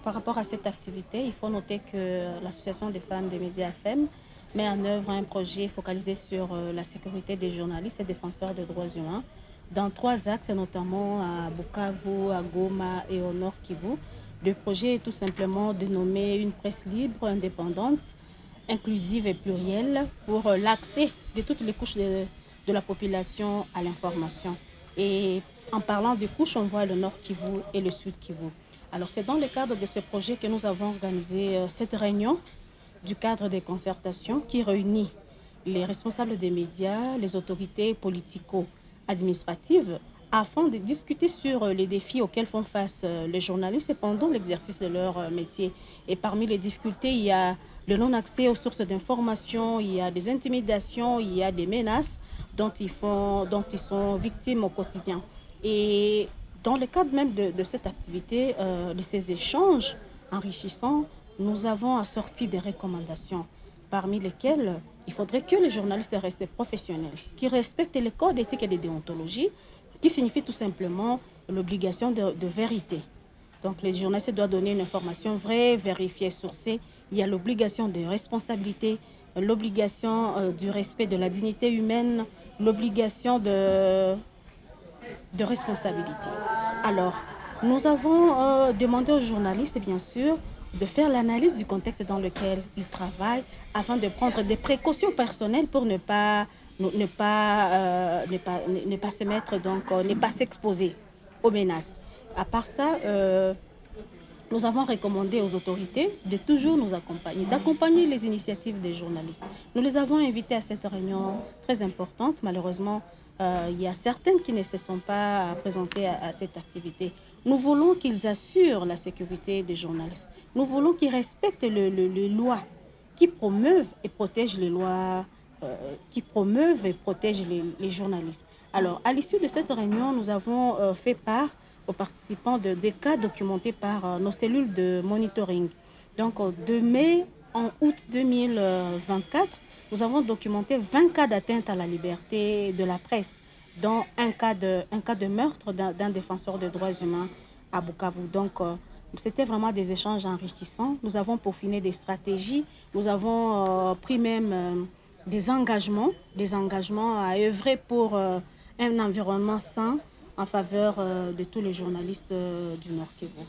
Par rapport à cette activité, il faut noter que l'Association des femmes des médias FM met en œuvre un projet focalisé sur la sécurité des journalistes et défenseurs des droits humains dans 3 axes, notamment à Bukavu, à Goma et au Nord Kivu. Le projet est tout simplement de nommer une presse libre, indépendante, inclusive et plurielle pour l'accès de toutes les couches de la population à l'information. Et en parlant de couches, on voit le Nord Kivu et le Sud Kivu. Alors, c'est dans le cadre de ce projet que nous avons organisé cette réunion du cadre des concertations qui réunit les responsables des médias, les autorités politico-administratives, afin de discuter sur les défis auxquels font face les journalistes pendant l'exercice de leur métier. Et parmi les difficultés, il y a le non-accès aux sources d'information, il y a des intimidations, il y a des menaces dont ils sont victimes au quotidien. Et dans le cadre même de cette activité, de ces échanges enrichissants, nous avons assorti des recommandations, parmi lesquelles il faudrait que les journalistes restent professionnels, qui respectent les codes d'éthique et de déontologie, qui signifie tout simplement l'obligation de vérité. Donc les journalistes doivent donner une information vraie, vérifiée, sourcée. Il y a l'obligation de responsabilité, l'obligation du respect de la dignité humaine, l'obligation de responsabilité. Alors, nous avons demandé aux journalistes, bien sûr, de faire l'analyse du contexte dans lequel ils travaillent afin de prendre des précautions personnelles pour ne pas se mettre, donc, ne pas s'exposer aux menaces. À part ça, nous avons recommandé aux autorités de toujours nous accompagner, d'accompagner les initiatives des journalistes. Nous les avons invités à cette réunion très importante. Malheureusement, il y a certaines qui ne se sont pas présentées à cette activité. Nous voulons qu'ils assurent la sécurité des journalistes. Nous voulons qu'ils respectent les lois qui promeuvent et protègent les lois, les journalistes. Alors, à l'issue de cette réunion, nous avons fait part aux participants des cas documentés par nos cellules de monitoring. Donc, de mai en août 2024, nous avons documenté 20 cas d'atteinte à la liberté de la presse, dont un cas de meurtre d'un défenseur des droits humains à Bukavu. Donc, c'était vraiment des échanges enrichissants. Nous avons peaufiné des stratégies. Nous avons pris même des engagements à œuvrer pour un environnement sain en faveur de tous les journalistes du Nord Kivu.